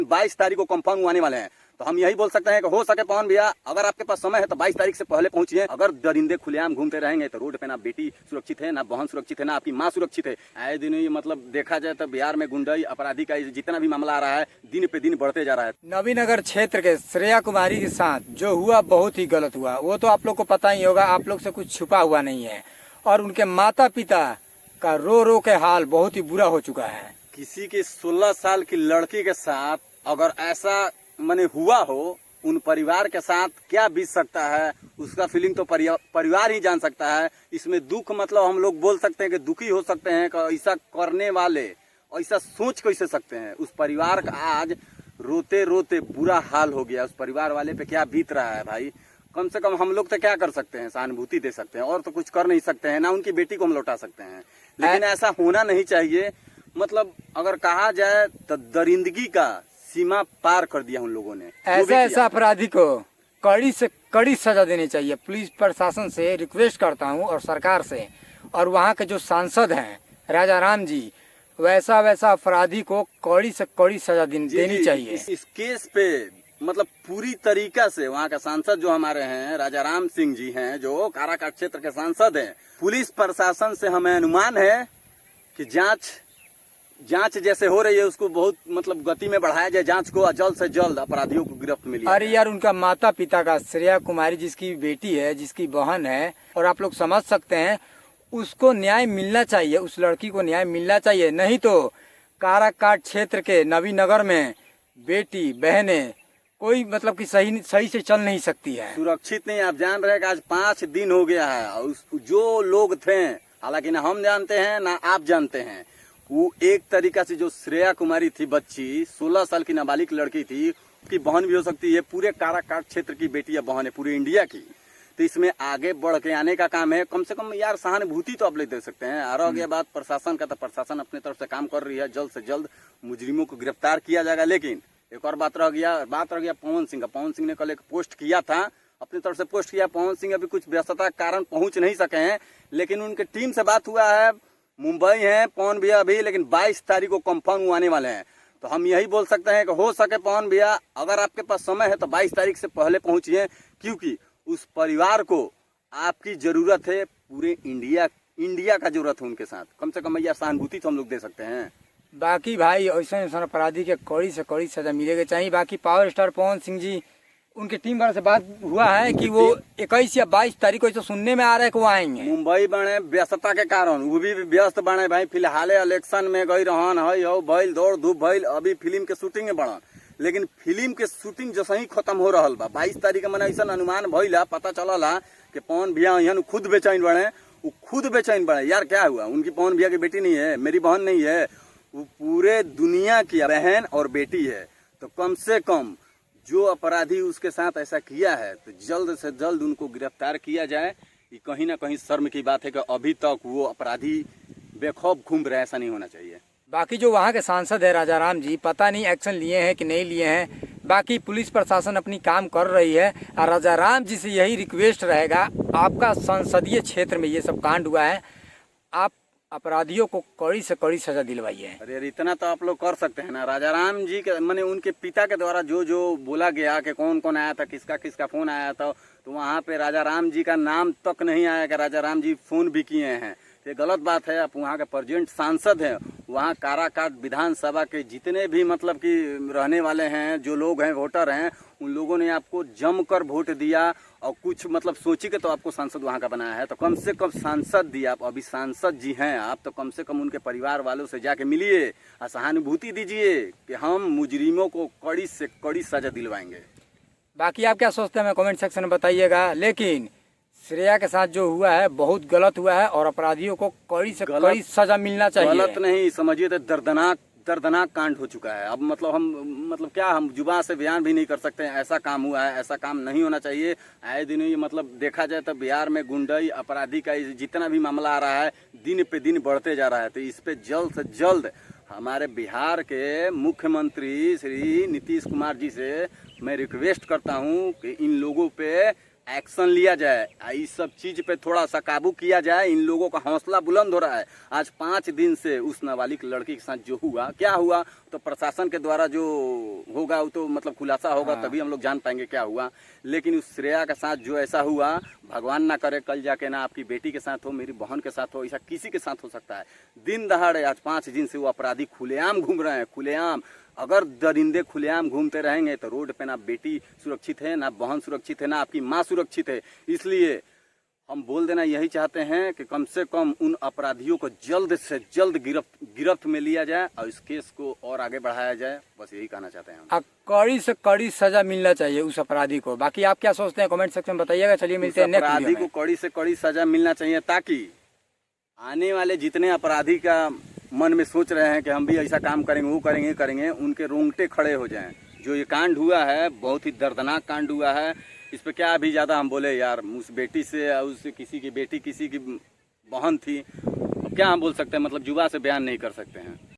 22 तारीख को कंफर्म आने वाले हैं। तो हम यही बोल सकते हैं कि हो सके पवन भैया, अगर आपके पास समय है तो 22 तारीख से पहले पहुंचिए। अगर दरिंदे खुलेआम घूमते रहेंगे तो रोड पे ना बेटी सुरक्षित है, ना बहन सुरक्षित है, ना आपकी माँ सुरक्षित है। आए दिन ये मतलब देखा जाए तो बिहार में गुंडाई अपराधी का जितना भी मामला आ रहा है दिन पे दिन बढ़ते जा रहा है। नवीनगर क्षेत्र के श्रेया कुमारी के साथ जो हुआ बहुत ही गलत हुआ, वो तो आप लोग को पता ही होगा, आप लोग से कुछ छुपा हुआ नहीं है। और उनके माता पिता का रो रो के हाल बहुत ही बुरा हो चुका है। किसी की 16 साल की लड़की के साथ अगर ऐसा माने हुआ हो, उन परिवार के साथ क्या बीत सकता है उसका फीलिंग तो परिवार ही जान सकता है। इसमें दुख मतलब हम लोग बोल सकते हैं कि दुखी हो सकते हैं कि ऐसा करने वाले ऐसा सोच कैसे सकते हैं। उस परिवार का आज रोते रोते बुरा हाल हो गया। उस परिवार वाले पे क्या बीत रहा है भाई। कम से कम हम लोग तो क्या कर सकते हैं, सहानुभूति दे सकते हैं और तो कुछ कर नहीं सकते हैं, ना उनकी बेटी को हम लौटा सकते हैं। लेकिन ऐसा होना नहीं चाहिए। मतलब अगर कहा जाए तो दरिंदगी का सीमा पार कर दिया उन लोगों ने। ऐसा अपराधी को कड़ी से कड़ी सजा देनी चाहिए। पुलिस प्रशासन से रिक्वेस्ट करता हूं और सरकार से, और वहां के जो सांसद हैं राजा राम जी, वैसा अपराधी को कड़ी से कड़ी सजा देनी चाहिए। इस केस पे मतलब पूरी तरीका से वहाँ का सांसद जो हमारे हैं राजा राम सिंह जी हैं, जो काराकाट क्षेत्र के सांसद हैं, पुलिस प्रशासन से हमें अनुमान है कि जांच जैसे हो रही है उसको बहुत मतलब गति में बढ़ाया जाए जांच को, जल्द से जल्द अपराधियों को गिरफ्त मिली। अरे यार, उनका माता पिता का, श्रेया कुमारी जिसकी बेटी है, जिसकी बहन है, और आप लोग समझ सकते हैं, उसको न्याय मिलना चाहिए, उस लड़की को न्याय मिलना चाहिए। नहीं तो काराकाट क्षेत्र के नवीनगर में बेटी बहने कोई मतलब कि सही से चल नहीं सकती है, सुरक्षित नहीं। आप जान रहे हैं कि आज 5 दिन हो गया है। जो लोग थे, हालांकि ना हम जानते हैं ना आप जानते हैं, वो एक तरीका से जो श्रेया कुमारी थी बच्ची, 16 साल की नाबालिग लड़की थी, उसकी बहन भी हो सकती है। पूरे काराकाट क्षेत्र की बेटी या बहन है पूरे इंडिया की। तो इसमें आगे बढ़ के आने का काम है। कम से कम यार सहानुभूति तो आप ले दे सकते हैं। आ गया बात प्रशासन का, तो प्रशासन अपने तरफ से काम कर रही है, जल्द से जल्द मुजरिमों को गिरफ्तार किया जाएगा। लेकिन एक और बात रह गया पवन सिंह का। पवन सिंह ने कल एक पोस्ट किया था, अपनी तरफ से पोस्ट किया। पवन सिंह अभी कुछ व्यस्तता के कारण पहुंच नहीं सके हैं, लेकिन उनके टीम से बात हुआ है, मुंबई है पवन भैया अभी, लेकिन 22 तारीख को कंफर्म आने वाले हैं। तो हम यही बोल सकते हैं कि हो सके पवन भैया, अगर आपके पास समय है तो 22 तारीख से पहले पहुंचिए, क्योंकि उस परिवार को आपकी जरूरत है। पूरे इंडिया का जरूरत है उनके साथ। कम से कम यार सहानुभूति तो हम लोग दे सकते हैं। बाकी भाई ऐसे अपराधी के कड़ी से कड़ी सजा मिलेगी चाहिए। बाकी पावर स्टार पवन सिंह जी, उनके टीम वाले से बात हुआ है कि वो 21 या 22 तारीख को ऐसा सुनने में आ रहा है कि वो आएंगे। मुंबई बने व्यस्तता के कारण वो भी व्यस्त बने भाई। फिलहाल इलेक्शन में गई रहन है भइल, दौड़ धूप भइल, अभी फिल्म के शूटिंग में बढ़न। लेकिन फिल्म के शूटिंग जैसे ही खत्म हो रहा बा 22 तारीख मैंने ऐसा अनुमान भइला, पता चला कि पवन भैया यहाँ खुद बेचैन बने। वो खुद बेचैन बने। यार क्या हुआ, उनकी पवन भैया की बेटी नहीं है, मेरी बहन नहीं है, वो पूरे दुनिया की बहन और बेटी है। तो कम से कम जो अपराधी उसके साथ ऐसा किया है तो जल्द से जल्द उनको गिरफ्तार किया जाए। ये कहीं ना कहीं शर्म की बात है कि अभी तक वो अपराधी बेखौफ घूम रहे, ऐसा नहीं होना चाहिए। बाकी जो वहाँ के सांसद है राजा राम जी, पता नहीं एक्शन लिए हैं कि नहीं लिए हैं। बाकी पुलिस प्रशासन अपनी काम कर रही है, और राजा राम जी से यही रिक्वेस्ट रहेगा, आपका संसदीय क्षेत्र में ये सब कांड हुआ है, आप अपराधियों को कड़ी से कड़ी सजा दिलवाइए। अरे इतना तो आप लोग कर सकते हैं ना। राजा राम जी के मैंने उनके पिता के द्वारा जो बोला गया कि कौन कौन आया था, किसका किसका फोन आया था, तो वहाँ पे राजा राम जी का नाम तक नहीं आया कि राजा राम जी फोन भी किए हैं। ये गलत बात है। आप वहाँ के प्रेजेंट सांसद हैं, वहाँ काराकाट विधानसभा के जितने भी मतलब कि रहने वाले हैं, जो लोग हैं, वोटर हैं, उन लोगों ने आपको जमकर वोट दिया और कुछ मतलब सोची के तो आपको सांसद वहाँ का बनाया है। तो कम से कम सांसद दिए आप, अभी सांसद जी हैं आप, तो कम से कम उनके परिवार वालों से जाके मिलिए और सहानुभूति दीजिए कि हम मुजरिमों को कड़ी से कड़ी सजा दिलवाएंगे। बाकी आप क्या सोचते हैं, कमेंट सेक्शन में बताइएगा। लेकिन श्रेया के साथ जो हुआ है बहुत गलत हुआ है, और अपराधियों को कड़ी से कड़ी सजा मिलना चाहिए। गलत नहीं समझिए तो दर्दनाक कांड हो चुका है। अब मतलब हम जुबान से बयान भी नहीं कर सकते हैं, ऐसा काम हुआ है, ऐसा काम नहीं होना चाहिए। आए दिन ये मतलब देखा जाए तो बिहार में गुंडाई अपराधी का जितना भी मामला आ रहा है दिन पे दिन बढ़ते जा रहा है। तो इस पे जल्द से जल्द हमारे बिहार के मुख्यमंत्री श्री नीतीश कुमार जी से मैं रिक्वेस्ट करता हूं कि इन लोगों पे एक्शन लिया जाए, इस सब चीज पे थोड़ा सा काबू किया जाए। इन लोगों का हौसला बुलंद हो रहा है। आज 5 दिन से उस नाबालिग लड़की के साथ जो हुआ, क्या हुआ तो प्रशासन के द्वारा जो होगा वो तो मतलब खुलासा होगा, तभी हम लोग जान पाएंगे क्या हुआ। लेकिन उस श्रेया के साथ जो ऐसा हुआ, भगवान ना करे कल जाके ना आपकी बेटी के साथ हो, मेरी बहन के साथ हो, ऐसा किसी के साथ हो सकता है। दिन दहाड़े आज 5 दिन से वो अपराधी खुलेआम घूम रहे हैं, खुलेआम। अगर दरिंदे खुलेआम घूमते रहेंगे तो रोड पे ना बेटी सुरक्षित है, ना बहन सुरक्षित है, ना आपकी माँ सुरक्षित है। इसलिए हम बोल देना यही चाहते हैं कि कम से कम उन अपराधियों को जल्द से जल्द गिरफ्त में लिया जाए और इस केस को और आगे बढ़ाया जाए। बस यही कहना चाहते हैं हम। कड़ी से कड़ी सजा मिलना चाहिए उस अपराधी को। बाकी आप क्या सोचते हैं कमेंट सेक्शन में बताइएगा। चलिए मिलते हैं नेक्स्ट अपराधी वीडियो में। को कड़ी से कड़ी सजा मिलना चाहिए, ताकि आने वाले जितने अपराधी का मन में सोच रहे हैं कि हम भी ऐसा काम करेंगे, वो करेंगे, ये करेंगे, उनके रोंगटे खड़े हो जाएं। जो ये कांड हुआ है बहुत ही दर्दनाक कांड हुआ है। इस पे क्या अभी ज़्यादा हम बोले यार, उस बेटी से, उससे किसी की बेटी किसी की बहन थी, अब क्या हम बोल सकते हैं, मतलब जुबा से बयान नहीं कर सकते हैं।